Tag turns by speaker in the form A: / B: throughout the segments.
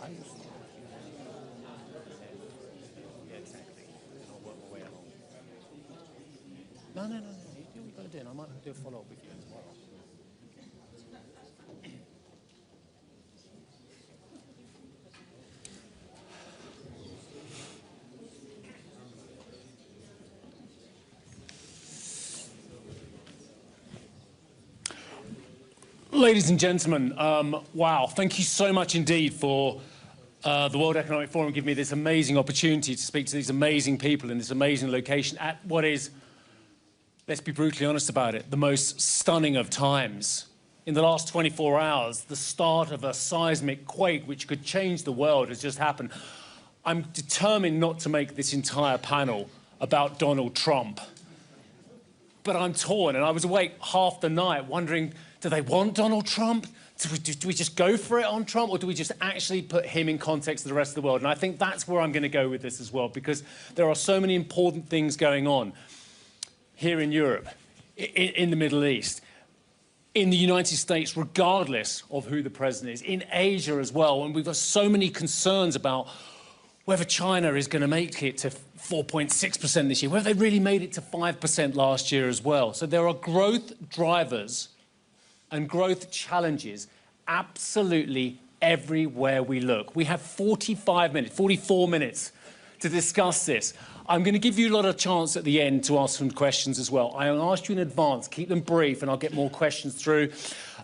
A: Yeah, exactly. And I'll work my way along. No, no, no, no. You do what you got to do, and I might do a follow-up with you as well. Ladies and gentlemen, wow, thank you so much indeed for the World Economic Forum giving me this amazing opportunity to speak to these amazing people in this amazing location at what is, let's be brutally honest about it, the most stunning of times. In the last 24 hours, the start of a seismic quake which could change the world has just happened. I'm determined not to make this entire panel about Donald Trump. But I'm torn, and I was awake half the night wondering, do they want Donald Trump? Do we just go for it on Trump, or do we just actually put him in context of the rest of the world? And I think that's where I'm going to go with this as well, because there are so many important things going on here in Europe, in the Middle East, in the United States, regardless of who the president is, in Asia as well. And we've got so many concerns about whether China is going to make it to 4.6% this year, whether they really made it to 5% last year as well. So there are growth drivers and growth challenges absolutely everywhere we look. We have 44 minutes to discuss this. I'm going to give you a lot of chance at the end to ask some questions as well. I'll ask you in advance, keep them brief, and I'll get more questions through.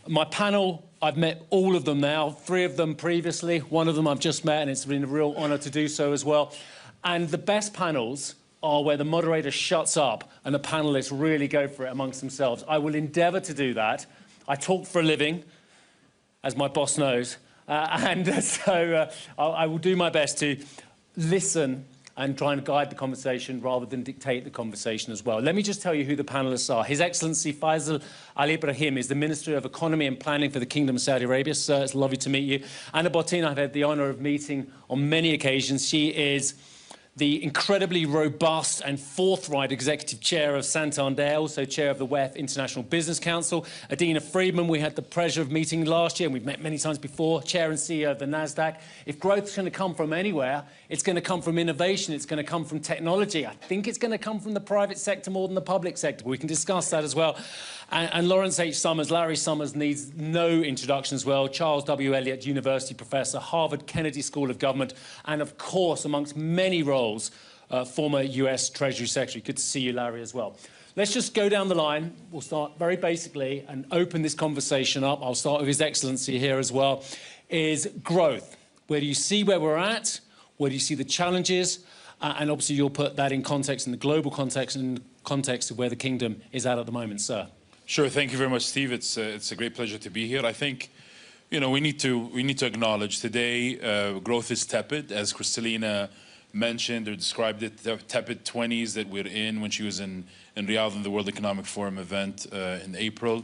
A: My panel, I've met all of them now, 3 of them previously, 1 of them I've just met, and it's been a real honour to do so as well. And the best panels are where the moderator shuts up and the panellists really go for it amongst themselves. I will endeavour to do that. I talk for a living, as my boss knows, so I will do my best to listen and try and guide the conversation rather than dictate the conversation as well. Let me just tell you who the panellists are. His Excellency Faisal Al Ibrahim is the Minister of Economy and Planning for the Kingdom of Saudi Arabia. Sir, it's lovely to meet you. Anna Botín, I've had the honour of meeting on many occasions. She is the incredibly robust and forthright Executive Chair of Santander, also Chair of the WEF International Business Council. Adina Friedman, we had the pleasure of meeting last year, and we've met many times before, Chair and CEO of the NASDAQ. If growth is going to come from anywhere, it's going to come from innovation, it's going to come from technology. I think it's going to come from the private sector more than the public sector. We can discuss that as well. And Lawrence H. Summers, Larry Summers needs no introduction as well. Charles W. Eliot, University Professor, Harvard Kennedy School of Government, and of course, amongst many roles, former US Treasury Secretary. Good to see you, Larry, as well. Let's just go down the line. We'll start very basically and open this conversation up. I'll start with His Excellency here as well, is growth. Where do you see where we're at? Where do you see the challenges? And obviously you'll put that in context, in the global context, and in the context of where the kingdom is at the moment, sir.
B: Sure. Thank you very much, Steve. It's a great pleasure to be here. I think, you know, we need to acknowledge today growth is tepid, as Kristalina mentioned or described it, the tepid 20s that we're in when she was in Riyadh in the World Economic Forum event in April.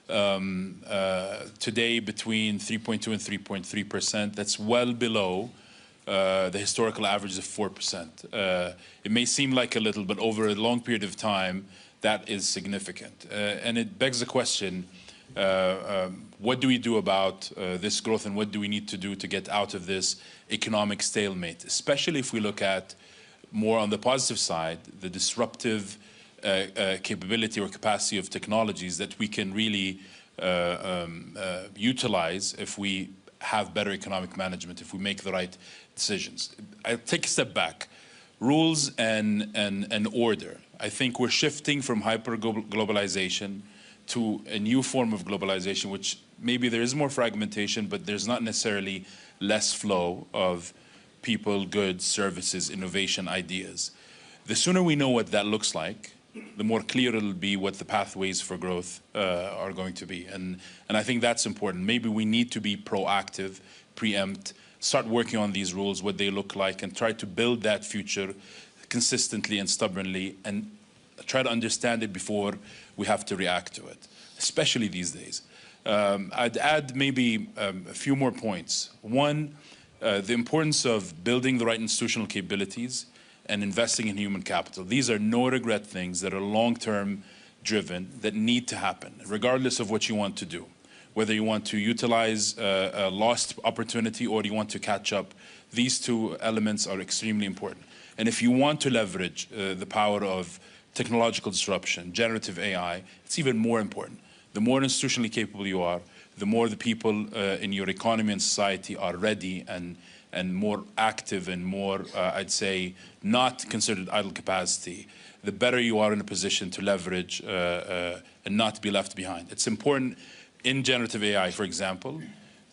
B: Today between 3.2 and 3.3%. That's well below the historical average of 4%. It may seem like a little, but over a long period of time, that is significant. And it begs the question, what do we do about this growth, and what do we need to do to get out of this economic stalemate, especially if we look at more on the positive side, the disruptive capability or capacity of technologies that we can really utilize if we have better economic management, if we make the right decisions. I'll take a step back. Rules and order. I think we're shifting from hyper-globalization to a new form of globalization, which maybe there is more fragmentation, but there's not necessarily less flow of people, goods, services, innovation, ideas. The sooner we know what that looks like, the more clear it'll be what the pathways for growth are going to be. And I think that's important. Maybe we need to be proactive, preempt, start working on these rules, what they look like, and try to build that future consistently and stubbornly, and try to understand it before we have to react to it, especially these days. I'd add maybe a few more points. One, the importance of building the right institutional capabilities and investing in human capital. These are no-regret things that are long-term driven, that need to happen, regardless of what you want to do. whether you want to utilize a lost opportunity or you want to catch up. These two elements are extremely important. And if you want to leverage the power of technological disruption, generative AI, it's even more important. The more institutionally capable you are, the more the people in your economy and society are ready and more active and more, I'd say, not considered idle capacity, the better you are in a position to leverage and not be left behind. It's important in generative AI, for example,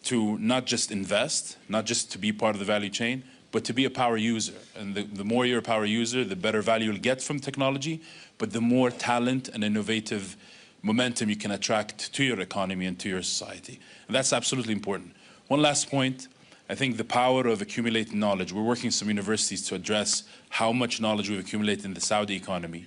B: to not just invest, not just to be part of the value chain, but to be a power user. And the more you're a power user, the better value you'll get from technology, but the more talent and innovative momentum you can attract to your economy and to your society. And that's absolutely important. One last point, I think the power of accumulating knowledge. We're working with some universities to address how much knowledge we've accumulated in the Saudi economy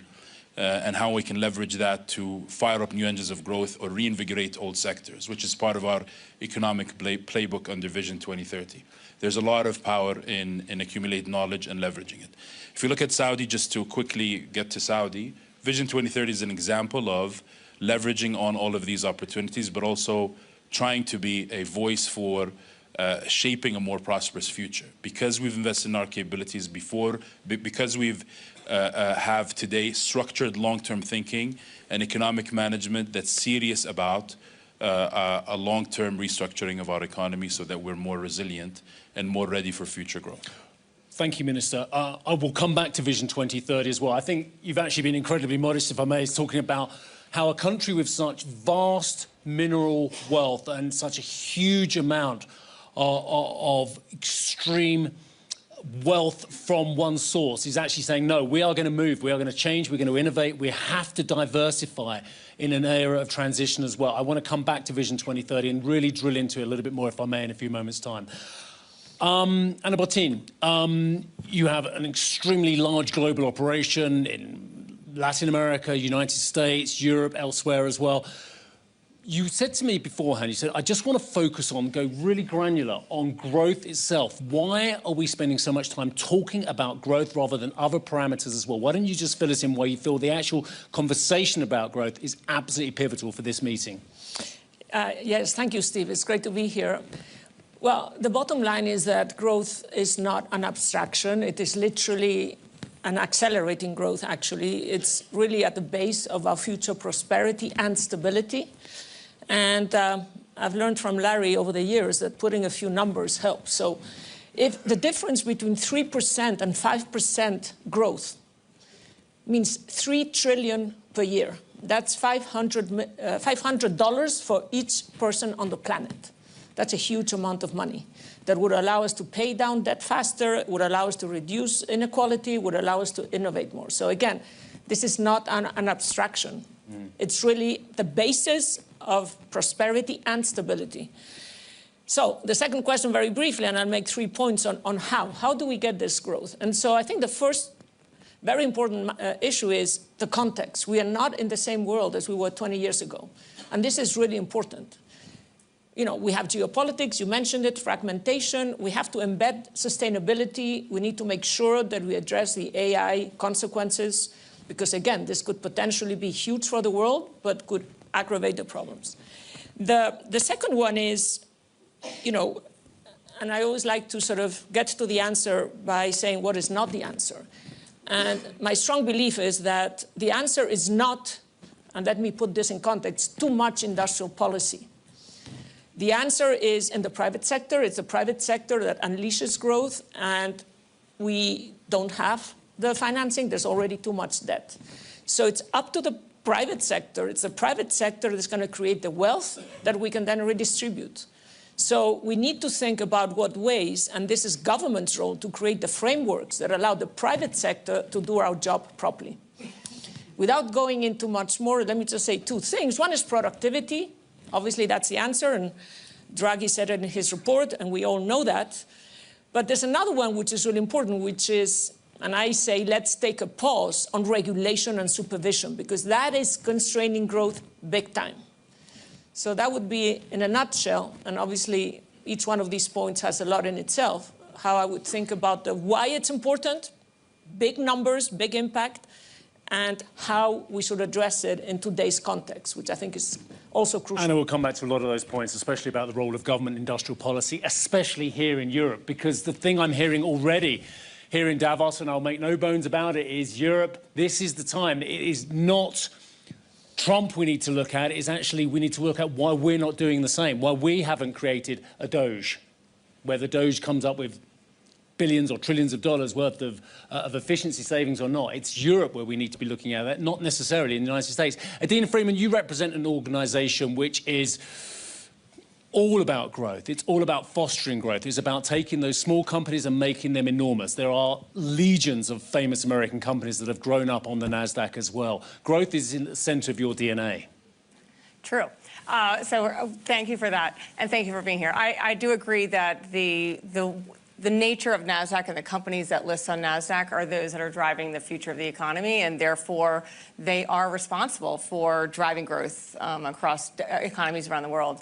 B: and how we can leverage that to fire up new engines of growth or reinvigorate old sectors, which is part of our economic playbook under Vision 2030. There's a lot of power in accumulating knowledge and leveraging it. If you look at Saudi, just to quickly get to Saudi, Vision 2030 is an example of leveraging on all of these opportunities, but also trying to be a voice for shaping a more prosperous future. Because we've invested in our capabilities before, because we've have today structured long-term thinking and economic management that's serious about a long-term restructuring of our economy so that we're more resilient and more ready for future growth.
A: Thank you, Minister. I will come back to Vision 2030 as well. I think you've actually been incredibly modest, if I may, talking about how a country with such vast mineral wealth and such a huge amount of extreme wealth from one source is actually saying, no, we are going to move, we are going to change, we're going to innovate, we have to diversify in an era of transition as well. I want to come back to Vision 2030 and really drill into it a little bit more, if I may, in a few moments' time. Anna Botín, you have an extremely large global operation in Latin America, United States, Europe, elsewhere as well. You said to me beforehand, you said, I just want to focus on, go really granular on growth itself. Why are we spending so much time talking about growth rather than other parameters as well? Why don't you just fill us in where you feel the actual conversation about growth is absolutely pivotal for this meeting?
C: Yes, thank you, Steve. It's great to be here. Well, the bottom line is that growth is not an abstraction. It is literally an accelerating growth, actually. It's really at the base of our future prosperity and stability. And I've learned from Larry over the years that putting a few numbers helps. So if the difference between 3% and 5% growth means $3 trillion per year, that's $500 for each person on the planet. That's a huge amount of money that would allow us to pay down debt faster, would allow us to reduce inequality, would allow us to innovate more. So again, this is not an abstraction. It's really the basis of prosperity and stability. So the second question, very briefly, and I'll make 3 points on how. How do we get this growth? And so I think the first very important issue is the context. We are not in the same world as we were 20 years ago. And this is really important. You know, we have geopolitics, you mentioned it, fragmentation. We have to embed sustainability. We need to make sure that we address the AI consequences, because again, this could potentially be huge for the world, but could aggravate the problems. The second one is, you know, and I always like to sort of get to the answer by saying what is not the answer. And my strong belief is that the answer is not, and let me put this in context, too much industrial policy. The answer is in the private sector. It's the private sector that unleashes growth, and we don't have the financing. There's already too much debt. So it's up to the private sector. It's the private sector that's going to create the wealth that we can then redistribute. So we need to think about what ways, and this is government's role, to create the frameworks that allow the private sector to do our job properly. Without going into much more, let me just say 2 things. One is productivity. Obviously, that's the answer, and Draghi said it in his report, and we all know that. But there's another one which is really important, which is, and I say, let's take a pause on regulation and supervision, because that is constraining growth big time. So that would be, in a nutshell, and obviously each one of these points has a lot in itself, how I would think about the why it's important, big numbers, big impact, and how we should address it in today's context, which I think is also crucial.
A: And we'll come back to a lot of those points, especially about the role of government industrial policy, especially here in Europe, because the thing I'm hearing already here in Davos, and I'll make no bones about it, is Europe, this is the time. It is not Trump we need to look at, is actually we need to look at why we're not doing the same, why we haven't created a Doge, where the Doge comes up with billions or trillions of dollars worth of efficiency savings or not. It's Europe where we need to be looking at that, not necessarily in the United States. Adina Freeman, you represent an organisation which is all about growth. It's all about fostering growth. It's about taking those small companies and making them enormous. There are legions of famous American companies that have grown up on the NASDAQ as well. Growth is in the centre of your DNA.
D: True. So thank you for that, and thank you for being here. I do agree that the nature of NASDAQ and the companies that list on NASDAQ are those that are driving the future of the economy, and therefore they are responsible for driving growth across economies around the world.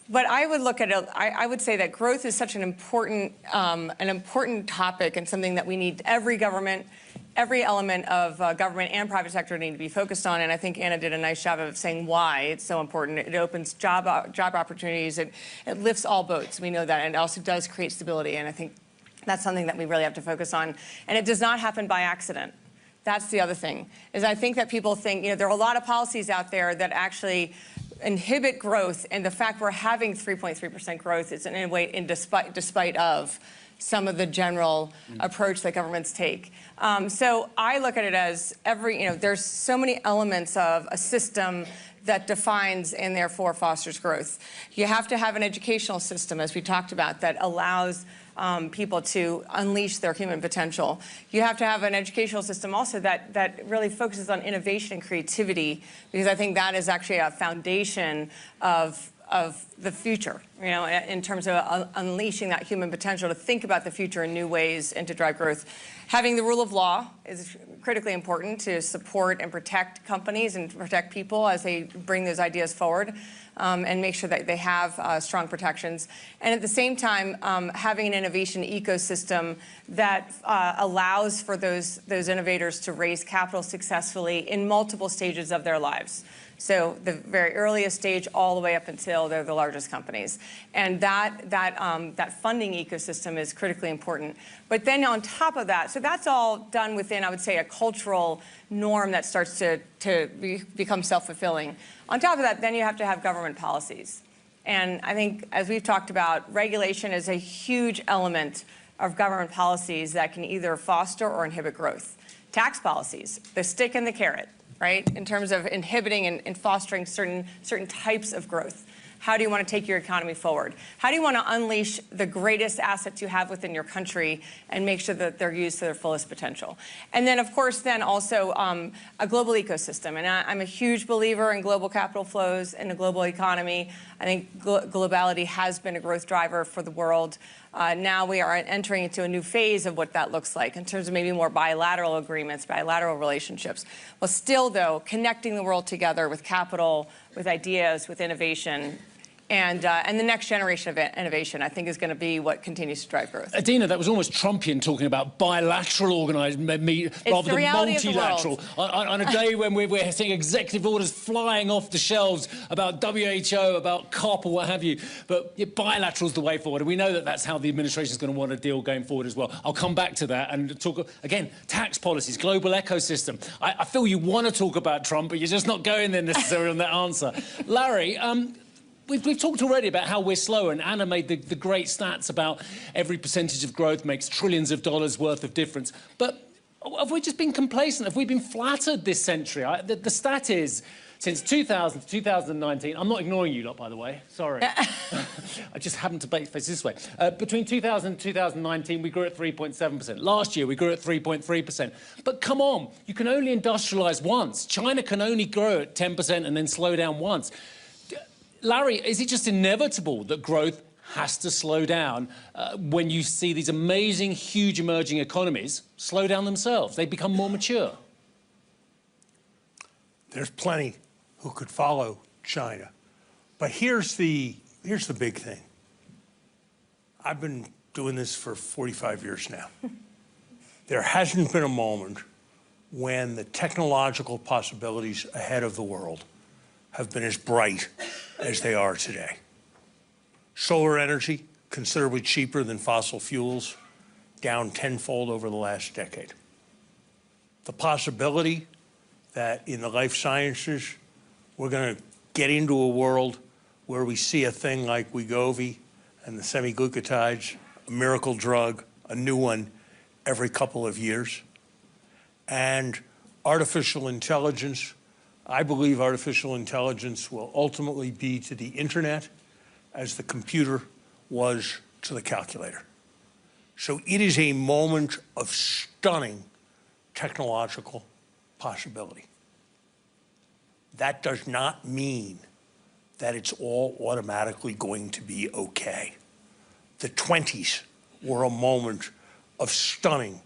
D: But I would look at it, I would say that growth is such an important topic and something that we need every government, every element of government and private sector need to be focused on. And I think Anna did a nice job of saying why it's so important. It opens job opportunities. It lifts all boats. We know that. And it also does create stability. And I think that's something that we really have to focus on. And it does not happen by accident. That's the other thing, is I think that people think, there are a lot of policies out there that actually inhibit growth, and the fact we're having 3.3% growth is in a way despite of some of the general approach that governments take. So I look at it as there's so many elements of a system that defines and therefore fosters growth. You have to have an educational system, as we talked about, that allows people to unleash their human potential. You have to have an educational system also that really focuses on innovation and creativity, because I think that is actually a foundation of the future, in terms of unleashing that human potential to think about the future in new ways and to drive growth. Having the rule of law is critically important to support and protect companies and protect people as they bring those ideas forward, and make sure that they have strong protections. And at the same time, having an innovation ecosystem that allows for those innovators to raise capital successfully in multiple stages of their lives. So the very earliest stage all the way up until they're the largest companies. And that funding ecosystem is critically important. But then on top of that, so that's all done within, I would say, a cultural norm that starts to become self-fulfilling. On top of that, then you have to have government policies. And I think, as we've talked about, regulation is a huge element of government policies that can either foster or inhibit growth. Tax policies, the stick and the carrot, right, in terms of inhibiting and fostering certain types of growth. How do you want to take your economy forward? How do you want to unleash the greatest assets you have within your country and make sure that they're used to their fullest potential? And then, of course, then also a global ecosystem. And I'm a huge believer in global capital flows and a global economy. I think globality has been a growth driver for the world. Now we are entering into a new phase of what that looks like in terms of maybe more bilateral agreements, bilateral relationships. Well, still, though, connecting the world together with capital, with ideas, with innovation, and the next generation of innovation, I think, is going to be what continues to drive growth.
A: Adina, that was almost Trumpian, talking about bilateral rather than multilateral. On a day when we're seeing executive orders flying off the shelves about WHO, about COP or what have you. But bilateral is the way forward. And we know that that's how the administration is going to want to deal going forward as well. I'll come back to that and talk, again, tax policies, global ecosystem. I feel you want to talk about Trump, but you're just not going there necessarily on that answer. Larry, We've talked already about how we're slow, and Anna made the great stats about every percentage of growth makes trillions of dollars worth of difference. But have we just been complacent? Have we been flattered this century? The stat is, since 2000 to 2019, I'm not ignoring you lot, by the way, sorry. I just happened to face this way. Between 2000 and 2019, we grew at 3.7%. Last year, we grew at 3.3%. But come on, you can only industrialize once. China can only grow at 10% and then slow down once. Larry, is it just inevitable that growth has to slow down when you see these amazing, huge emerging economies slow down themselves? They become more mature.
E: There's plenty who could follow China. But here's the big thing. I've been doing this for 45 years now. There hasn't been a moment when the technological possibilities ahead of the world have been as bright as they are today. Solar energy, considerably cheaper than fossil fuels, down tenfold over the last decade. The possibility that in the life sciences, we're going to get into a world where we see a thing like Wegovy and the semi-glucotides, a miracle drug, a new one every couple of years. And artificial intelligence, I believe artificial intelligence will ultimately be to the internet as the computer was to the calculator. So it is a moment of stunning technological possibility. That does not mean that it's all automatically going to be okay. The 20s were a moment of stunning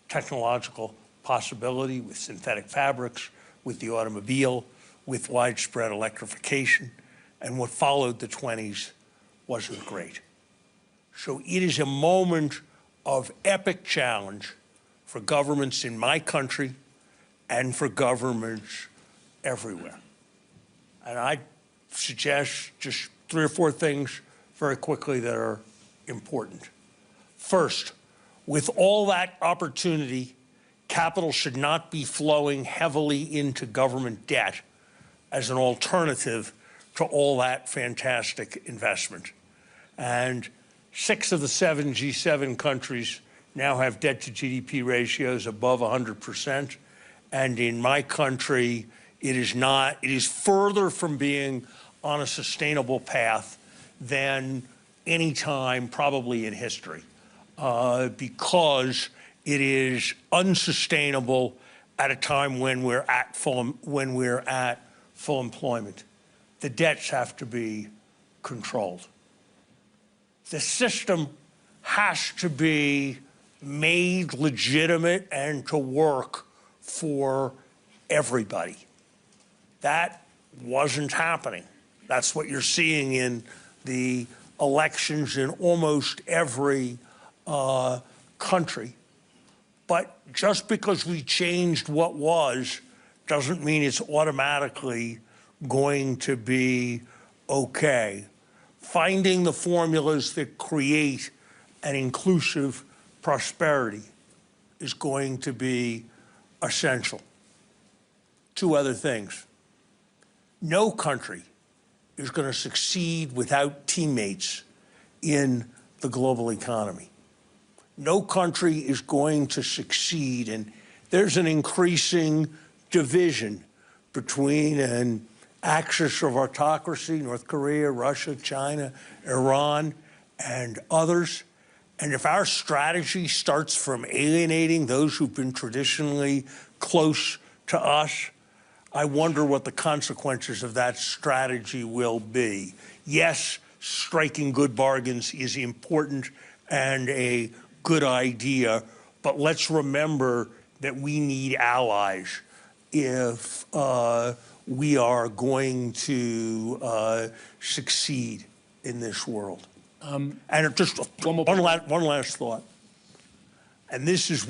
E: technological possibility with synthetic fabrics, with the automobile, with widespread electrification, and what followed the 20s wasn't great. So it is a moment of epic challenge for governments in my country and for governments everywhere. And I suggest just 3 or 4 things very quickly that are important. First, with all that opportunity, capital should not be flowing heavily into government debt as an alternative to all that fantastic investment. And 6 of the 7 G7 countries now have debt to GDP ratios above 100%. And in my country, it is further from being on a sustainable path than any time probably in history, because it is unsustainable at a time when we're at full employment. The debts have to be controlled. The system has to be made legitimate and to work for everybody. That wasn't happening. That's what you're seeing in the elections in almost every country. But just because we changed what was doesn't mean it's automatically going to be okay. Finding the formulas that create an inclusive prosperity is going to be essential. 2 other things. No country is going to succeed without teammates in the global economy. No country is going to succeed, and there's an increasing division between an axis of autocracy, North Korea, Russia, China, Iran, and others. And if our strategy starts from alienating those who've been traditionally close to us, I wonder what the consequences of that strategy will be. Yes, striking good bargains is important and a good idea, but let's remember that we need allies if we are going to succeed in this world. And just one last thought. And this is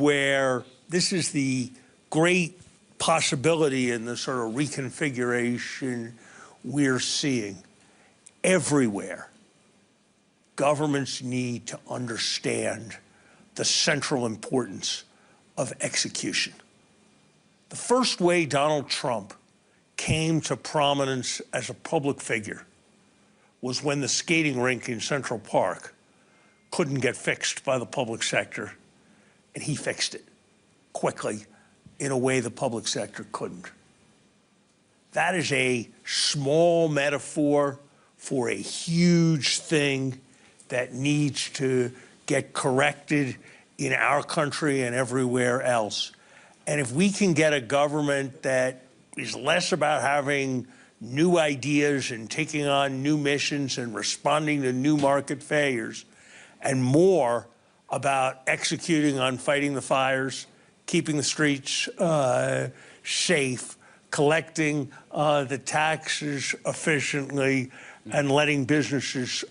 E: the great possibility in the sort of reconfiguration we're seeing. Everywhere, governments need to understand the central importance of execution. The first way Donald Trump came to prominence as a public figure was when the skating rink in Central Park couldn't get fixed by the public sector, and he fixed it quickly in a way the public sector couldn't. That is a small metaphor for a huge thing that needs to get corrected in our country and everywhere else. And if we can get a government that is less about having new ideas and taking on new missions and responding to new market failures, and more about executing on fighting the fires, keeping the streets safe, collecting the taxes efficiently, and letting businesses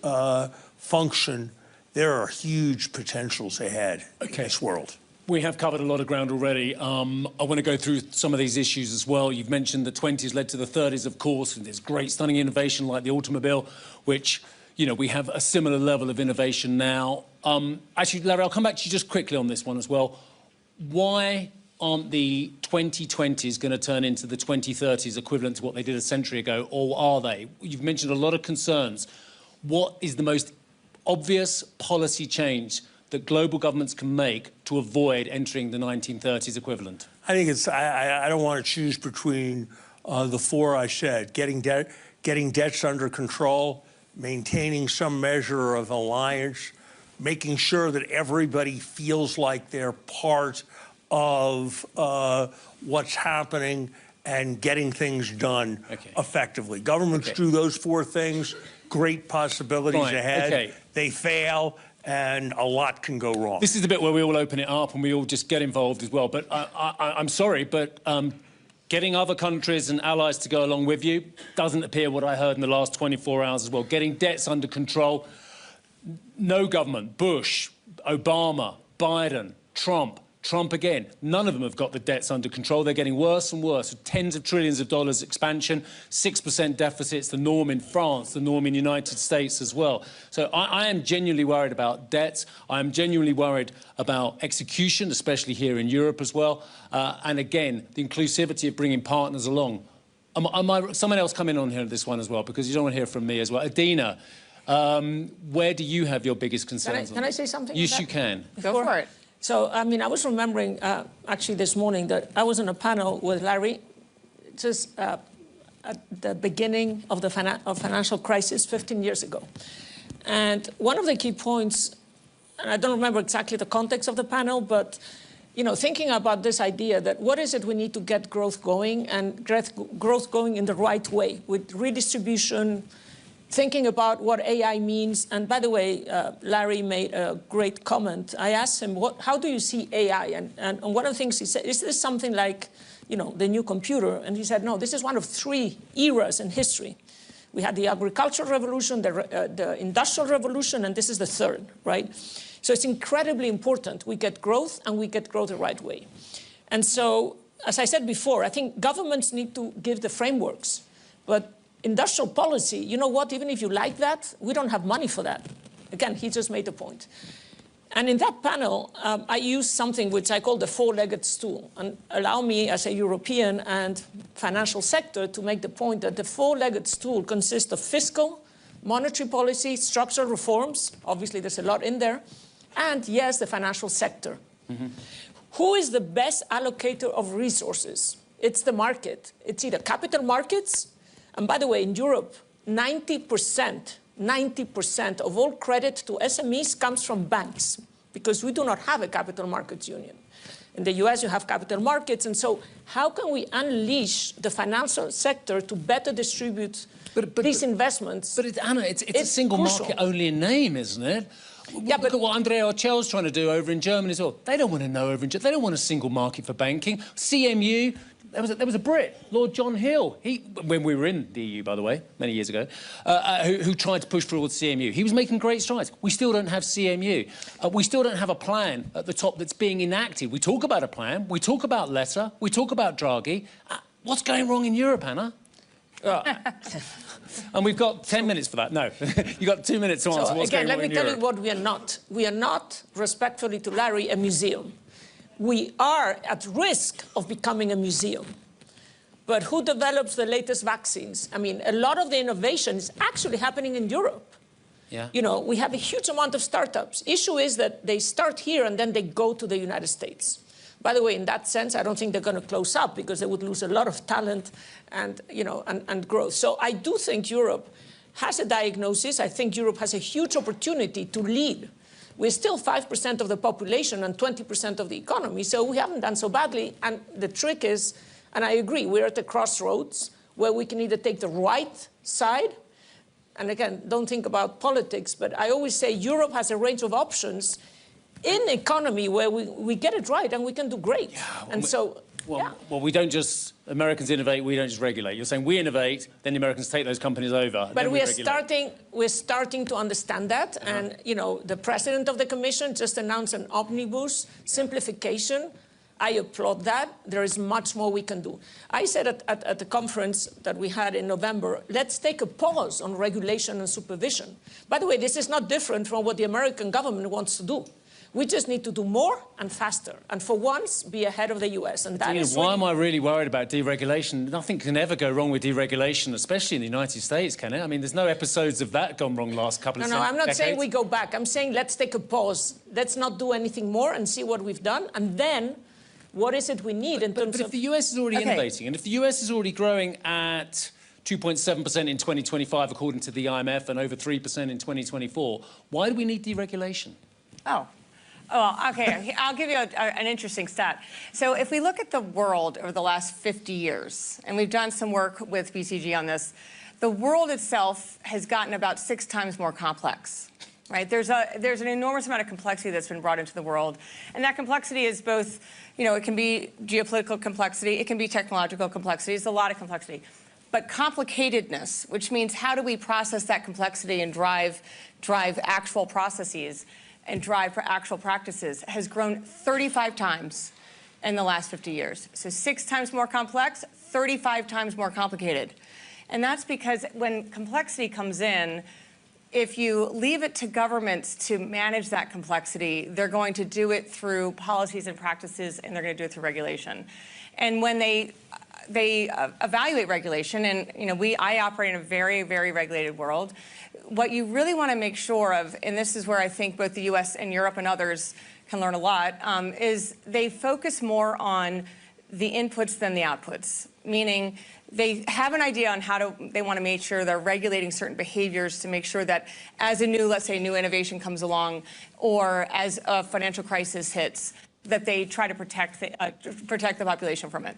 E: function, there are huge potentials ahead in this world.
A: We have covered a lot of ground already. I want to go through some of these issues as well. You've mentioned the 20s led to the 30s, of course, and there's great stunning innovation like the automobile, which, you know, we have a similar level of innovation now. Actually, Larry, I'll come back to you just quickly on this one as well. Why aren't the 2020s going to turn into the 2030s equivalent to what they did a century ago, or are they? You've mentioned a lot of concerns. What is the most obvious policy change that global governments can make to avoid entering the 1930s equivalent?
E: I think it's, I don't want to choose between the four I said: getting debts under control, maintaining some measure of alliance, making sure that everybody feels like they're part of what's happening, and getting things done effectively. Governments do those four things, great possibilities ahead. They fail, and a lot can go wrong.
A: This is the bit where we all open it up and we all just get involved as well. But I'm sorry, but getting other countries and allies to go along with you doesn't appear what I heard in the last 24 hours as well. Getting debts under control. No government, Bush, Obama, Biden, Trump again, none of them have got the debts under control. They're getting worse and worse, with tens of trillions of dollars expansion, 6% deficits, the norm in France, the norm in the United States as well. So I am genuinely worried about debts. I am genuinely worried about execution, especially here in Europe as well. And again, the inclusivity of bringing partners along. Someone else come in on here at this one as well, because you don't want to hear from me as well. Adina, where do you have your biggest concerns?
C: Can I say something?
A: Yes, you can.
D: Go for it.
C: So, I mean, I was remembering actually this morning that I was on a panel with Larry just at the beginning of the financial crisis 15 years ago. And one of the key points, and I don't remember exactly the context of the panel, but, you know, thinking about this idea that what is it we need to get growth going, and growth going in the right way with redistribution, thinking about what AI means. And by the way, Larry made a great comment. I asked him, how do you see AI? And one of the things he said, is this something like, you know, the new computer? And he said, no, this is one of three eras in history. We had the agricultural revolution, the industrial revolution, and this is the third, right? So it's incredibly important we get growth, and we get growth the right way. And so, as I said before, I think governments need to give the frameworks, but industrial policy, you know what, even if you like that, we don't have money for that. Again, he just made a point. And in that panel, I used something which I call the four-legged stool, and allow me as a European and financial sector to make the point that the four-legged stool consists of fiscal, monetary policy, structural reforms, obviously there's a lot in there, and yes, the financial sector. Who is the best allocator of resources? It's the market. It's either capital markets, and by the way, in Europe, 90% of all credit to SMEs comes from banks, because we do not have a capital markets union. In the US, you have capital markets, and so how can we unleash the financial sector to better distribute these investments?
A: But Anna, it's a single market only in name, isn't it? Yeah, look at what Andrea Ochel's trying to do over in Germany as well. They don't want to know over in Germany. They don't want a single market for banking. CMU, there was a Brit, Lord John Hill, when we were in the EU, by the way, many years ago, who tried to push forward CMU. He was making great strides. We still don't have CMU. We still don't have a plan at the top that's being enacted. We talk about a plan. We talk about Letta. We talk about Draghi. What's going wrong in Europe, Anna? And we've got 10 minutes for that. No, you've got 2 minutes to answer what's going on in Europe.
C: Again, let me tell you what we are not. We are not, respectfully to Larry, a museum. We are at risk of becoming a museum. But who develops the latest vaccines? I mean, a lot of the innovation is actually happening in Europe.
A: Yeah.
C: You know, we have a huge amount of startups. Issue is that they start here and then they go to the United States. By the way, in that sense, I don't think they're going to close up, because they would lose a lot of talent and, you know, and growth. So I do think Europe has a diagnosis. I think Europe has a huge opportunity to lead. We're still 5% of the population and 20% of the economy, so we haven't done so badly. And the trick is, and I agree, we're at the crossroads where we can either take the right side, and again, don't think about politics, but I always say Europe has a range of options in economy where we get it right and we can do great. Yeah,
A: well,
C: and so
A: Well, we don't just, Americans innovate, we don't just regulate. You're saying we innovate, then the Americans take those companies over.
C: But we're starting to understand that. And, you know, the president of the commission just announced an omnibus simplification. I applaud that. There is much more we can do. I said at the conference that we had in November, let's take a pause on regulation and supervision. By the way, this is not different from what the American government wants to do. We just need to do more and faster, and for once, be ahead of the US. And that is
A: why am I really worried about deregulation? Nothing can ever go wrong with deregulation, especially in the United States, can it? I mean, there's no episodes of that gone wrong last couple of
C: No, I'm not
A: decades.
C: saying we go back. I'm saying let's take a pause. Let's not do anything more and see what we've done, and then what is it we need in terms of...
A: But if the US is already innovating, and if the US is already growing at 2.7% in 2025, according to the IMF, and over 3% in 2024, why do we need deregulation?
D: Oh, okay. I'll give you an interesting stat. So if we look at the world over the last 50 years, and we've done some work with BCG on this, the world itself has gotten about 6 times more complex. Right? There's an enormous amount of complexity that's been brought into the world. And that complexity is both, you know, it can be geopolitical complexity, it can be technological complexity, it's a lot of complexity. But complicatedness, which means how do we process that complexity and drive actual processes and drive for actual practices, has grown 35 times in the last 50 years. So 6 times more complex, 35 times more complicated. And that's because when complexity comes in, if you leave it to governments to manage that complexity, they're going to do it through policies and practices, and they're going to do it through regulation. And when they evaluate regulation, and you know, I operate in a very, very regulated world. What you really want to make sure of, and this is where I think both the U.S. and Europe and others can learn a lot, is they focus more on the inputs than the outputs, meaning they have an idea on how they want to make sure they're regulating certain behaviors to make sure that as a new, let's say, new innovation comes along, or as a financial crisis hits, that they try to protect the population from it.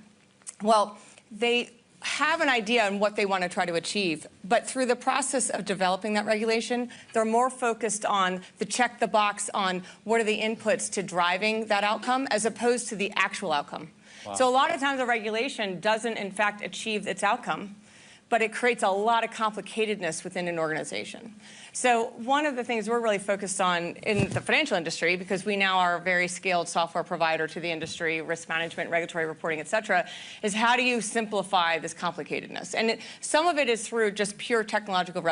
D: Well, they have an idea on what they want to try to achieve, but through the process of developing that regulation, they're more focused on the check the box on what are the inputs to driving that outcome as opposed to the actual outcome. Wow. So a lot of times a regulation doesn't in fact achieve its outcome, but it creates a lot of complicatedness within an organization. So one of the things we're really focused on in the financial industry, because we now are a very scaled software provider to the industry, risk management, regulatory reporting, et cetera, is how do you simplify this complicatedness? And some of it is through just pure technological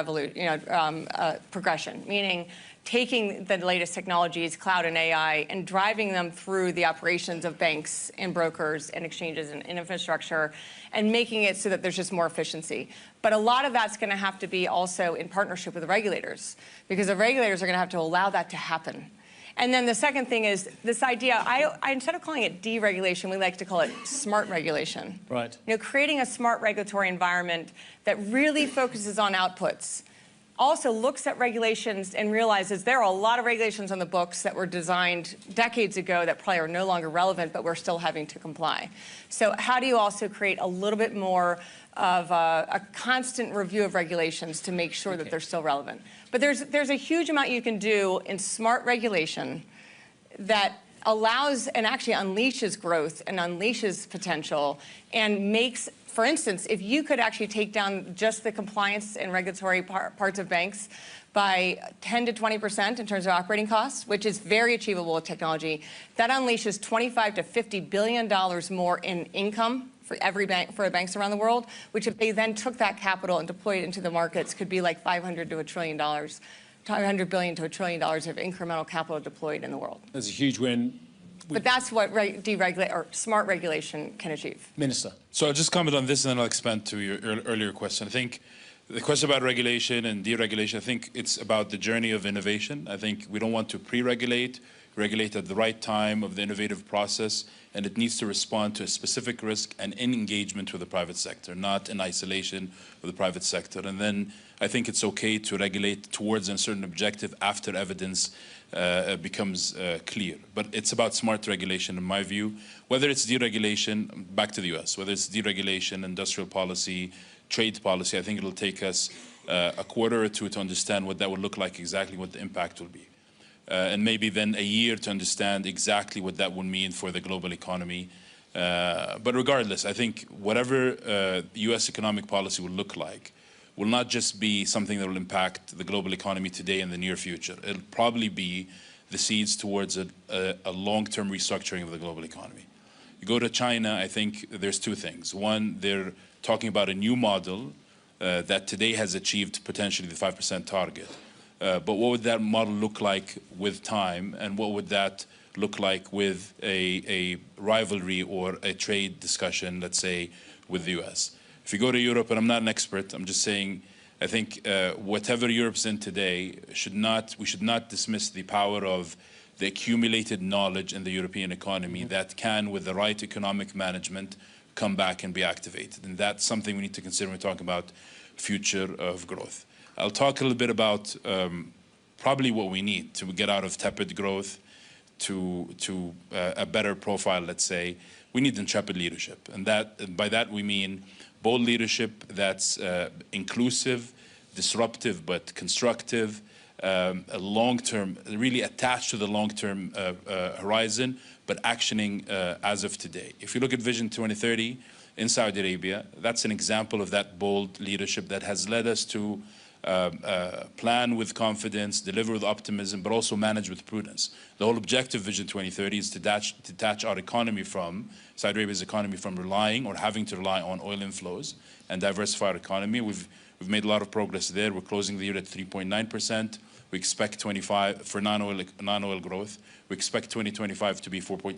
D: progression, meaning taking the latest technologies, cloud and AI, and driving them through the operations of banks and brokers and exchanges and infrastructure, and making it so that there's just more efficiency. But a lot of that's going to have to be also in partnership with the regulators, because the regulators are going to have to allow that to happen. And then the second thing is this idea, instead of calling it deregulation, we like to call it smart regulation.
A: Right.
D: You know, creating a smart regulatory environment that really focuses on outputs, also looks at regulations and realizes there are a lot of regulations on the books that were designed decades ago that probably are no longer relevant, but we're still having to comply. So how do you also create a little bit more of a constant review of regulations to make sure that they're still relevant? But there's a huge amount you can do in smart regulation that allows and actually unleashes growth and unleashes potential and makes, for instance, if you could actually take down just the compliance and regulatory parts of banks by 10 to 20% in terms of operating costs, which is very achievable with technology, that unleashes $25 to $50 billion more in income for every bank, for banks around the world, which if they then took that capital and deployed it into the markets could be like $500 to $1 trillion. $500 billion to $1 trillion of incremental capital deployed in the world.
A: That's a huge win.
D: But that's what smart regulation can achieve.
A: Minister.
B: So I'll just comment on this and then I'll expand to your earlier question. I think the question about regulation and deregulation, I think it's about the journey of innovation. I think we don't want to pre-regulate, regulate at the right time of the innovative process, and it needs to respond to a specific risk and in engagement with the private sector, not in isolation of the private sector. And then I think it's okay to regulate towards a certain objective after evidence becomes clear. But it's about smart regulation, in my view. Whether it's deregulation, back to the US, whether it's deregulation, industrial policy, trade policy, I think it'll take us a quarter or two to understand what that would look like, exactly what the impact will be. And maybe then a year to understand exactly what that would mean for the global economy. But regardless, I think whatever U.S. economic policy will look like will not just be something that will impact the global economy today and the near future. It'll probably be the seeds towards a long-term restructuring of the global economy. You go to China, I think there's two things. One, they're talking about a new model that today has achieved potentially the 5% target. But what would that model look like with time, and what would that look like with a rivalry or a trade discussion, let's say, with the US? If you go to Europe, and I'm not an expert, I'm just saying, I think whatever Europe's in today, we should not dismiss the power of the accumulated knowledge in the European economy that can, with the right economic management, come back and be activated. And that's something we need to consider when we talk about future of growth. I'll talk a little bit about probably what we need to get out of tepid growth to a better profile, let's say. We need intrepid leadership. And by that we mean bold leadership that's inclusive, disruptive, but constructive, a long-term, really attached to the long-term horizon, but actioning as of today. If you look at Vision 2030 in Saudi Arabia, that's an example of that bold leadership that has led us to plan with confidence, deliver with optimism, but also manage with prudence. The whole objective of Vision 2030 is to detach our economy from, Saudi Arabia's economy, from relying or having to rely on oil inflows and diversify our economy. We've made a lot of progress there. We're closing the year at 3.9%. We expect 25 for non-oil growth. We expect 2025 to be 4.8%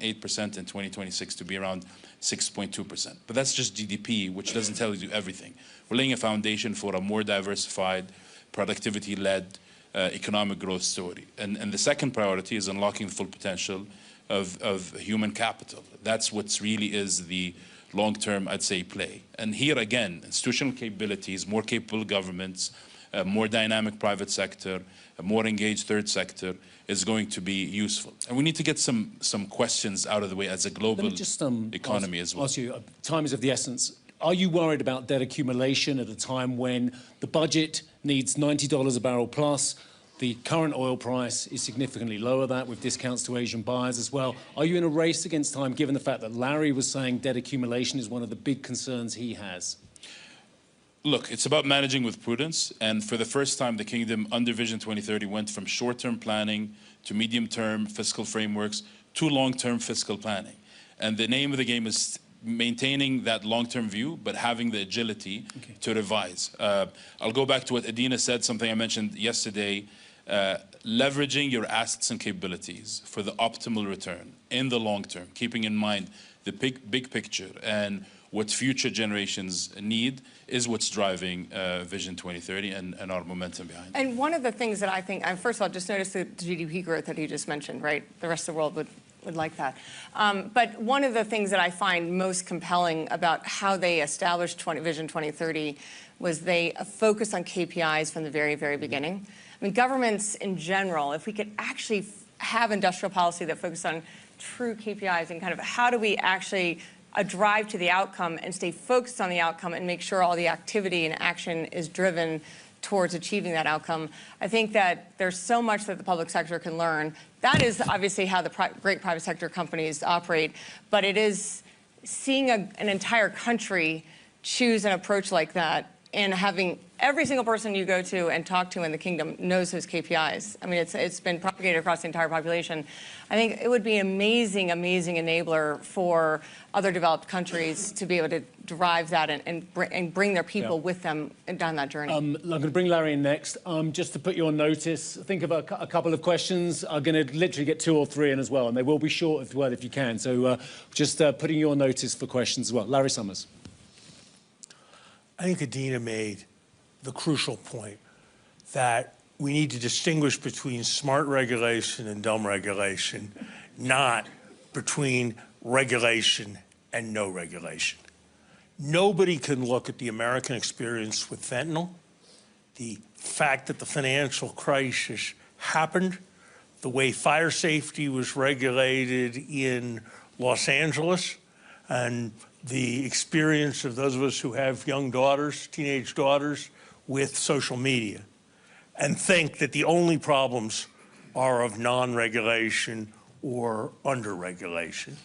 B: and 2026 to be around 6.2%. But that's just GDP, which doesn't tell you everything. We're laying a foundation for a more diversified, productivity-led economic growth story. And the second priority is unlocking the full potential of human capital. That's what really is the long-term, I'd say, play. And here again, institutional capabilities, more capable governments, a more dynamic private sector, a more engaged third sector is going to be useful. And we need to get some questions out of the way as a global economy as well.
A: Ask you, time is of the essence. Are you worried about debt accumulation at a time when the budget needs $90 a barrel plus? The current oil price is significantly lower than that, with discounts to Asian buyers as well. Are you in a race against time, given the fact that Larry was saying debt accumulation is one of the big concerns he has?
B: Look, it's about managing with prudence. And for the first time, the Kingdom, under Vision 2030, went from short-term planning to medium-term fiscal frameworks to long-term fiscal planning. And the name of the game is maintaining that long-term view, but having the agility to revise. I'll go back to what Adina said, something I mentioned yesterday, leveraging your assets and capabilities for the optimal return in the long term, keeping in mind the big picture and what future generations need is what's driving Vision 2030 and our momentum behind it.
D: And one of the things that I think, first of all, just notice the GDP growth that he just mentioned, right? The rest of the world would like that. But one of the things that I find most compelling about how they established Vision 2030 was they focused on KPIs from the very, very beginning. I mean, governments in general, if we could actually have industrial policy that focused on true KPIs and kind of how do we actually drive to the outcome and stay focused on the outcome and make sure all the activity and action is driven towards achieving that outcome. I think that there's so much that the public sector can learn. That is obviously how the great private sector companies operate, but it is seeing an entire country choose an approach like that and having every single person you go to and talk to in the kingdom knows those KPIs. I mean, it's been propagated across the entire population. I think it would be an amazing, amazing enabler for other developed countries to be able to drive that and bring their people with them down that journey.
A: I'm going to bring Larry in next. Just to put you on notice, think of a couple of questions. I'm going to literally get 2 or 3 in as well, and they will be short as well if you can. So just putting you on notice for questions as well. Larry Summers.
E: I think Adina made the crucial point that we need to distinguish between smart regulation and dumb regulation, not between regulation and no regulation. Nobody can look at the American experience with fentanyl, the fact that the financial crisis happened, the way fire safety was regulated in Los Angeles, and the experience of those of us who have young daughters, teenage daughters, with social media, and think that the only problems are of non-regulation or under-regulation.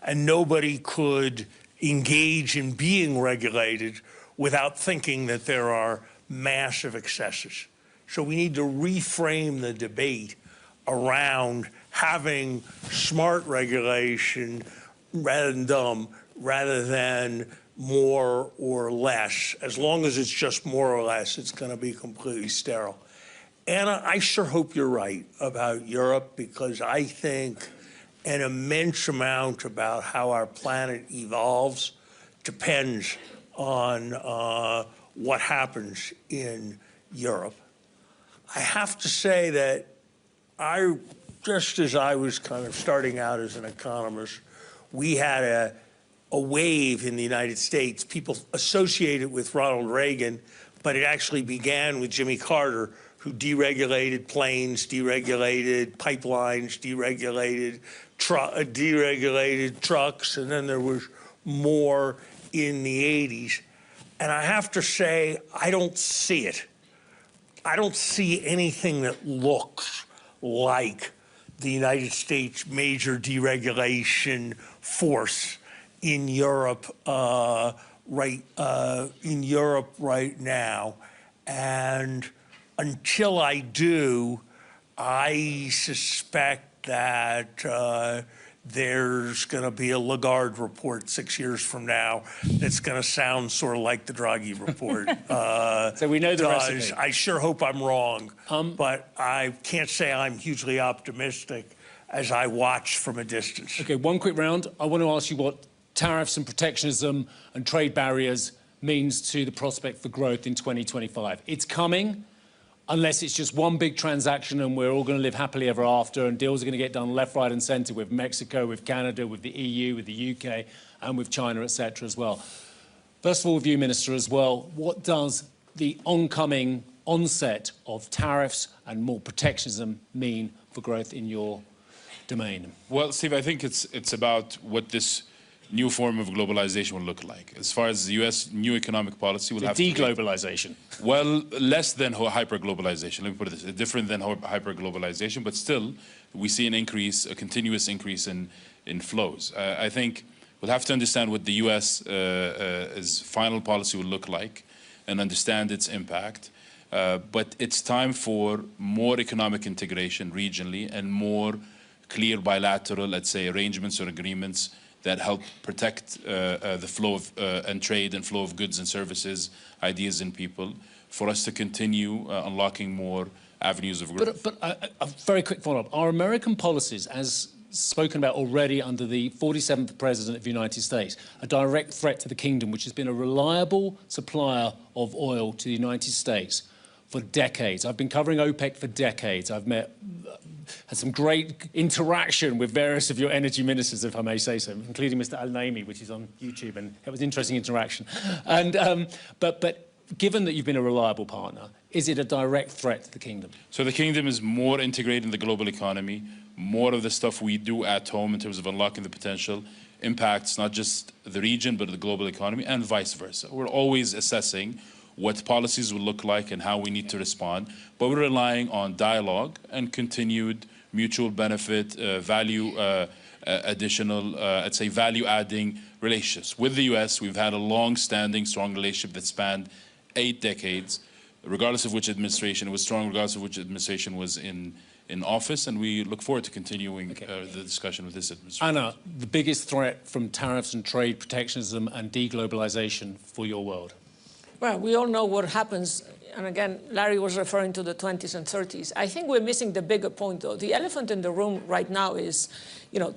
E: and nobody could engage in being regulated without thinking that there are massive excesses. So we need to reframe the debate around having smart regulation rather than dumb, rather than more or less. As long as it's just more or less, it's going to be completely sterile. Anna, I sure hope you're right about Europe, because I think an immense amount about how our planet evolves depends on what happens in Europe. I have to say that just as I was kind of starting out as an economist, we had a wave in the United States. People associate it with Ronald Reagan, but it actually began with Jimmy Carter, who deregulated planes, deregulated pipelines, deregulated trucks, and then there was more in the 80s. And I have to say, I don't see it. I don't see anything that looks like the United States major deregulation force in Europe right now. And until I do, I suspect that there's going to be a Lagarde report 6 years from now that's going to sound sort of like the Draghi report.
A: So we know the recipe.
E: I sure hope I'm wrong, but I can't say I'm hugely optimistic as I watch from a distance.
A: Okay, one quick round. I want to ask you what tariffs and protectionism and trade barriers means to the prospect for growth in 2025. It's coming, unless it's just one big transaction and we're all going to live happily ever after and deals are going to get done left, right and centre with Mexico, with Canada, with the EU, with the UK and with China, etc. as well. First of all, with you, Minister, as well, what does the oncoming onset of tariffs and more protectionism mean for growth in your domain?
B: Well, Steve, I think it's about what this new form of globalization will look like. As far as the U.S. new economic policy will have
A: deglobalization.
B: Well, less than hyper-globalization. Let me put it this way, different than hyper-globalization, but still, we see an increase, a continuous increase in flows. I think we'll have to understand what the U.S.'s final policy will look like and understand its impact. But it's time for more economic integration regionally and more clear bilateral, let's say, arrangements or agreements that help protect the flow of and trade and flow of goods and services, ideas and people, for us to continue unlocking more avenues of growth.
A: But a very quick follow-up. Are American policies, as spoken about already under the 47th President of the United States, a direct threat to the kingdom, which has been a reliable supplier of oil to the United States for decades? I've been covering OPEC for decades. I've had some great interaction with various of your energy ministers, if I may say so, including Mr. Al-Naimi, which is on YouTube, and it was an interesting interaction. And but given that you've been a reliable partner, is it a direct threat to the kingdom?
B: So the kingdom is more integrated in the global economy. More of the stuff we do at home in terms of unlocking the potential impacts not just the region, but the global economy, and vice versa. We're always assessing what policies will look like and how we need to respond, but we're relying on dialogue and continued mutual benefit, additional, I'd say, value-adding relationships. With the U.S., we've had a long-standing, strong relationship that spanned 8 decades, regardless of which administration. It was strong regardless of which administration was in office, and we look forward to continuing the discussion with this administration.
A: Anna, the biggest threat from tariffs and trade protectionism and deglobalization for your world?
C: Well, we all know what happens, and again, Larry was referring to the 20s and 30s. I think we're missing the bigger point, though. The elephant in the room right now is,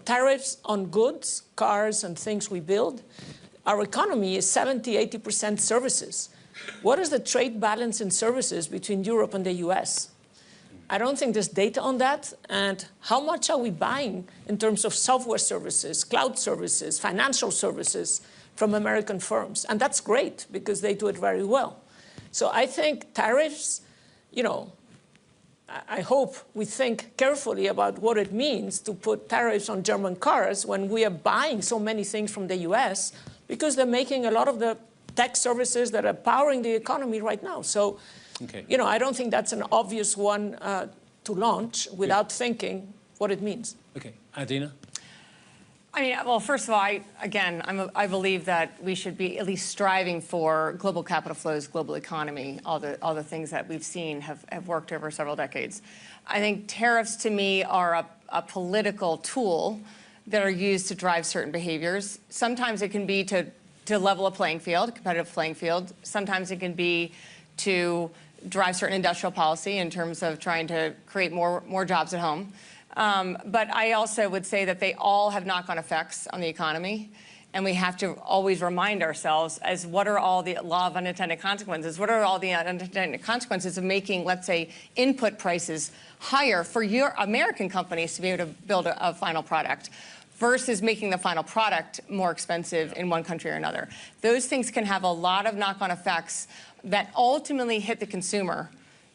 C: tariffs on goods, cars, and things we build. Our economy is 70–80% services. What is the trade balance in services between Europe and the US? I don't think there's data on that. And how much are we buying in terms of software services, cloud services, financial services from American firms? And that's great because they do it very well. So I think tariffs, I hope we think carefully about what it means to put tariffs on German cars when we are buying so many things from the US because they're making a lot of the tech services that are powering the economy right now. So, I don't think that's an obvious one to launch without thinking what it means.
A: Okay, Adina?
D: I mean, well, first of all, I believe that we should be at least striving for global capital flows, global economy, all the things that we've seen have worked over several decades. I think tariffs to me are a political tool that are used to drive certain behaviors. Sometimes it can be to level a playing field, competitive playing field. Sometimes it can be to drive certain industrial policy in terms of trying to create more jobs at home. But I also would say that they all have knock-on effects on the economy. And we have to always remind ourselves as what are all the law of unintended consequences? What are all the unintended consequences of making, let's say, input prices higher for your American companies to be able to build a final product versus making the final product more expensive in one country or another? Those things can have a lot of knock-on effects that ultimately hit the consumer.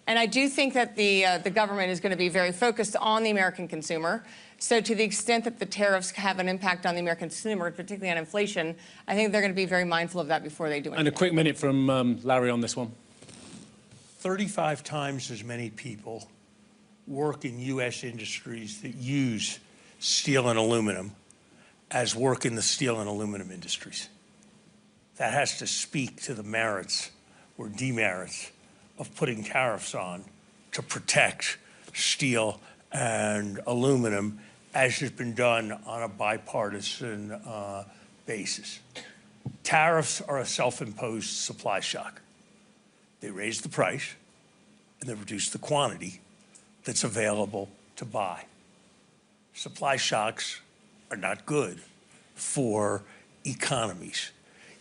D: And I do think that the government is going to be very focused on the American consumer. So to the extent that the tariffs have an impact on the American consumer, particularly on inflation, I think they're going to be very mindful of that before they do anything.
A: And a quick minute from Larry on this one.
E: 35 times as many people work in U.S. industries that use steel and aluminum as work in the steel and aluminum industries. That has to speak to the merits or demerits of putting tariffs on to protect steel and aluminum, as has been done on a bipartisan basis. Tariffs are a self-imposed supply shock. They raise the price and they reduce the quantity that's available to buy. Supply shocks are not good for economies.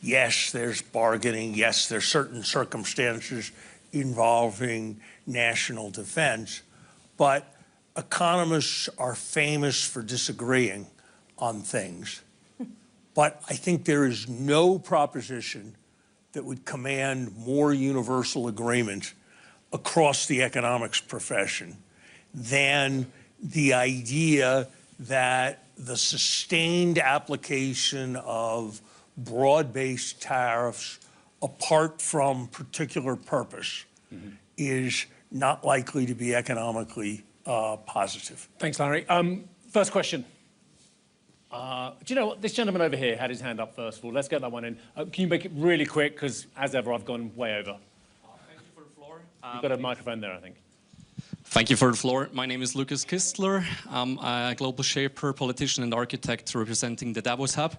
E: Yes, there's bargaining. Yes, there's certain circumstances involving national defense, but economists are famous for disagreeing on things. But I think there is no proposition that would command more universal agreement across the economics profession than the idea that the sustained application of broad-based tariffs apart from particular purpose is not likely to be economically positive.
A: Thanks, Larry. First question. Do you know what? This gentleman over here had his hand up first of all. Let's get that one in. Can you make it really quick? Because as ever, I've gone way over.
F: Thank you for the floor.
A: You've got a microphone there, I think.
F: Thank you for the floor. My name is Lucas Kistler. I'm a global shaper, politician, and architect representing the Davos Hub.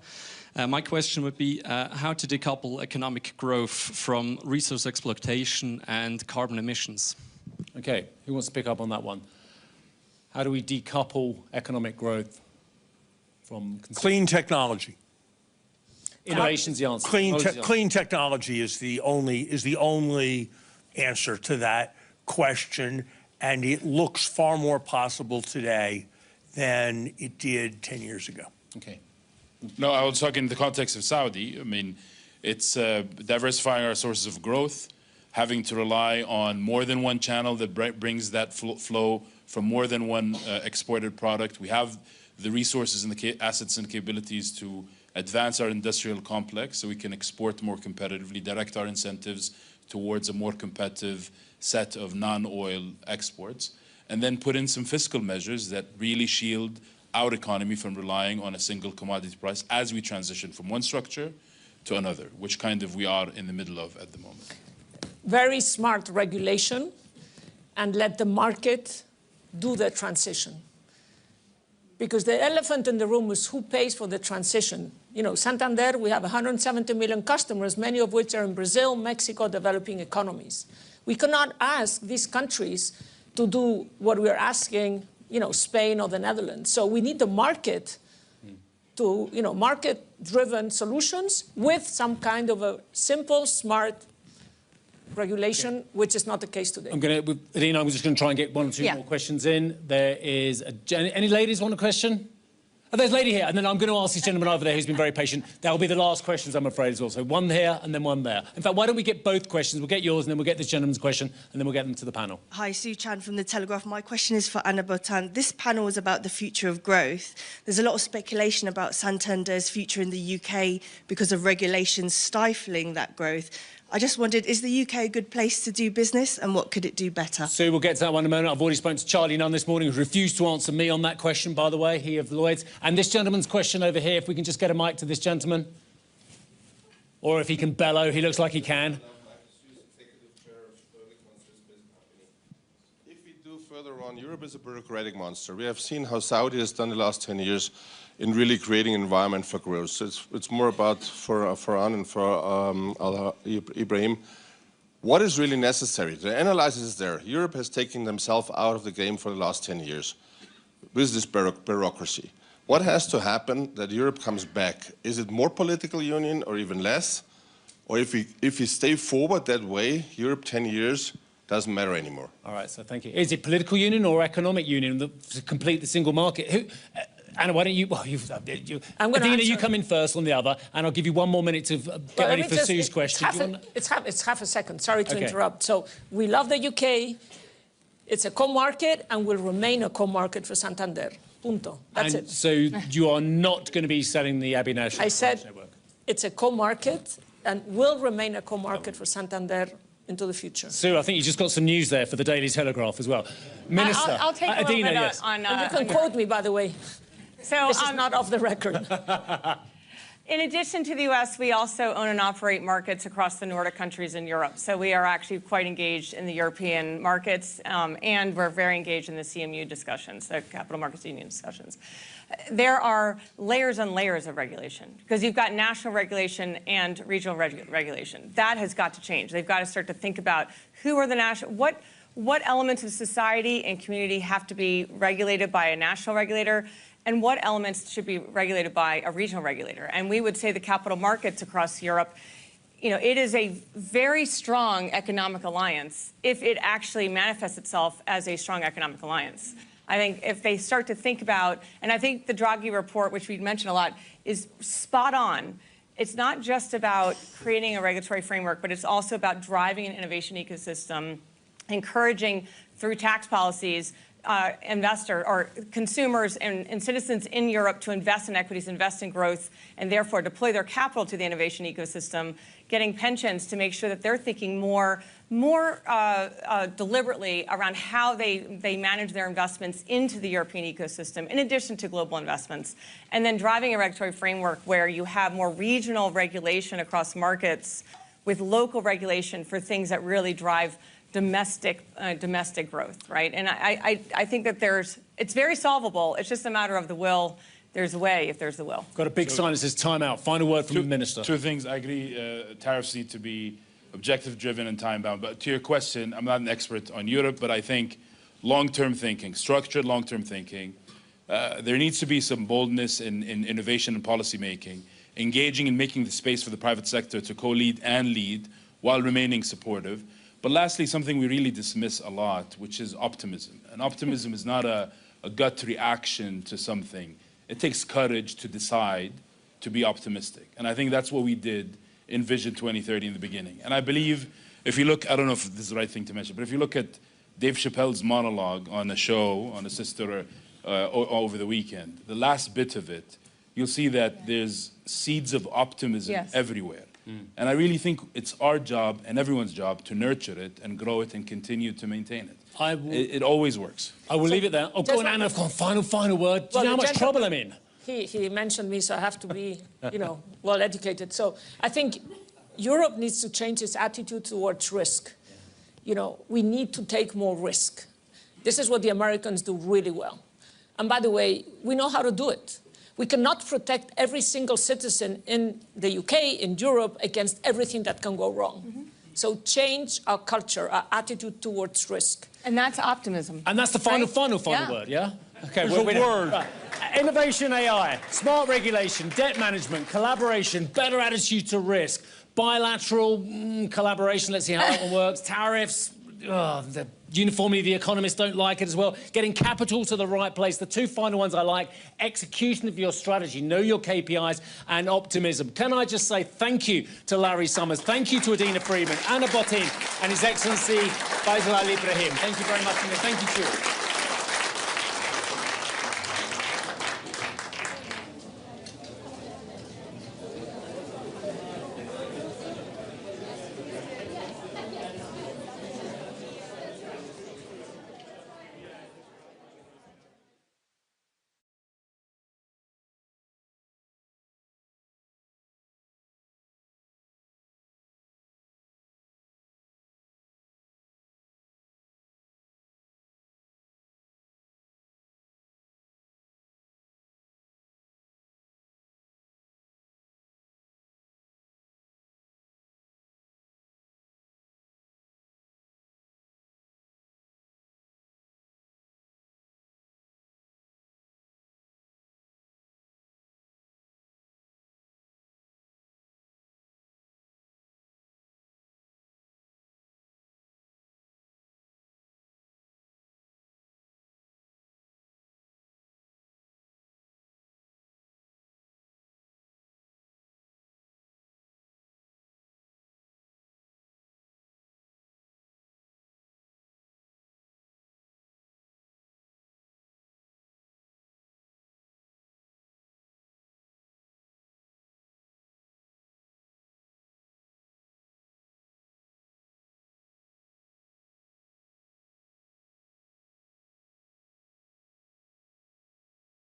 F: My question would be how to decouple economic growth from resource exploitation and carbon emissions.
A: Okay, who wants to pick up on that one? How do we decouple economic growth from
E: clean technology?
A: Innovation's the answer.
E: Clean technology is the only answer to that question, and it looks far more possible today than it did 10 years ago.
A: Okay.
B: No, I was talking in the context of Saudi. I mean, it's diversifying our sources of growth, having to rely on more than one channel that brings that flow from more than one exported product. We have the resources and the assets and capabilities to advance our industrial complex so we can export more competitively, direct our incentives towards a more competitive set of non-oil exports, and then put in some fiscal measures that really shield our economy from relying on a single commodity price as we transition from one structure to another, which kind of we are in the middle of at the moment.
C: Very smart regulation, and let the market do the transition. Because the elephant in the room is who pays for the transition. You know, Santander, we have 170 million customers, many of which are in Brazil, Mexico, developing economies. We cannot ask these countries to do what we're asking, you know, Spain or the Netherlands. So we need the market to, you know, market-driven solutions with some kind of a simple, smart regulation, which is not the case today.
A: Adina, I'm just going to try and get one or two more questions in. There is any ladies want a question? Oh, there's a lady here, and then I'm going to ask this gentleman over there who's been very patient. That will be the last questions, I'm afraid, as well. So one here and then one there. In fact, why don't we get both questions? We'll get yours, and then we'll get this gentleman's question, and then we'll get them to the panel.
G: Hi, Sue Chan from The Telegraph. My question is for Anna Botan. This panel is about the future of growth. There's a lot of speculation about Santander's future in the UK because of regulations stifling that growth. I just wondered, is the UK a good place to do business, and what could it do better?
A: Sue, we'll get to that one in a moment. I've already spoken to Charlie Nunn this morning, who refused to answer me on that question, by the way, he of Lloyds. And this gentleman's question over here, if we can just get a mic to this gentleman. Or if he can bellow, he looks like he can.
H: If we do further on, Europe is a bureaucratic monster. We have seen how Saudi has done the last 10 years in really creating an environment for growth. So it's more about, for Farhan and for Ibrahim, what is really necessary? The analysis is there. Europe has taken themselves out of the game for the last 10 years with this bureaucracy. What has to happen that Europe comes back? Is it more political union or even less? Or if we stay forward that way, Europe 10 years doesn't matter anymore.
A: All right, so thank you. Is it political union or economic union to complete the single market? Anna, why don't you... Well, Adina, you come in first on the other, and I'll give you one more minute to get ready for Sue's question.
C: It's half a second. Sorry to interrupt. So we love the UK. It's a core market and will remain a core market for Santander. Punto. That's it.
A: So you are not going to be selling the Abbey National?
C: I said it's a core market and will remain a core market for Santander into the future.
A: Sue, I think you just got some news there for the Daily Telegraph as well. Minister.
D: I'll take a little
A: Adina,
D: bit
A: yes.
D: on...
C: And you can quote me, by the way.
D: So,
C: this is not off the record.
D: In addition to the US, we also own and operate markets across the Nordic countries in Europe. So we are actually quite engaged in the European markets, and we're very engaged in the CMU discussions, the Capital Markets Union discussions. There are layers and layers of regulation, because you've got national regulation and regional regulation. That has got to change. They've got to start to think about who are the national... What elements of society and community have to be regulated by a national regulator, and what elements should be regulated by a regional regulator. And we would say the capital markets across Europe, you know, it is a very strong economic alliance if it actually manifests itself as a strong economic alliance. I think if they start to think about, and I think the Draghi report, which we mentioned a lot, is spot on. It's not just about creating a regulatory framework, but it's also about driving an innovation ecosystem, encouraging through tax policies investor or consumers and citizens in Europe to invest in equities, invest in growth, and therefore deploy their capital to the innovation ecosystem, getting pensions to make sure that they're thinking more deliberately around how they manage their investments into the European ecosystem, in addition to global investments, and then driving a regulatory framework where you have more regional regulation across markets with local regulation for things that really drive domestic growth, right? And I think that it's very solvable. It's just a matter of the will. There's a way if there's the will.
A: Got a big sign that says time out. Final word from the Minister.
B: Two things. I agree, tariffs need to be objective-driven and time-bound. But to your question, I'm not an expert on Europe, but I think long-term thinking, structured long-term thinking, there needs to be some boldness in innovation and policy-making, engaging in making the space for the private sector to co-lead and lead while remaining supportive. But lastly, something we really dismiss a lot, which is optimism. And optimism is not a gut reaction to something. It takes courage to decide to be optimistic. And I think that's what we did in Vision 2030 in the beginning. And I believe, if you look, I don't know if this is the right thing to mention, but if you look at Dave Chappelle's monologue on a show, on a sister over the weekend, the last bit of it, you'll see that there's seeds of optimism everywhere. And I really think it's our job and everyone's job to nurture it and grow it and continue to maintain it. It always works.
A: I will leave it there. Oh, go on, Anna, final word. Do you know how much trouble I'm in?
C: He mentioned me, so I have to be, you know, well educated. So I think Europe needs to change its attitude towards risk. You know, we need to take more risk. This is what the Americans do really well. And by the way, we know how to do it. We cannot protect every single citizen in the UK, in Europe, against everything that can go wrong. So change our culture, our attitude towards risk.
D: And that's optimism.
A: And that's the final word, yeah? Okay,
E: there's a word.
A: Innovation AI, smart regulation, debt management, collaboration, better attitude to risk, bilateral collaboration, let's see how that one works, tariffs, the uniformity, the economists don't like it as well. Getting capital to the right place. The two final ones I like, execution of your strategy, know your KPIs, and optimism. Can I just say thank you to Larry Summers, thank you to Adina Friedman, Anna Botín, and His Excellency Faisal Al Ibrahim. Thank you very much. Thank you, Julie.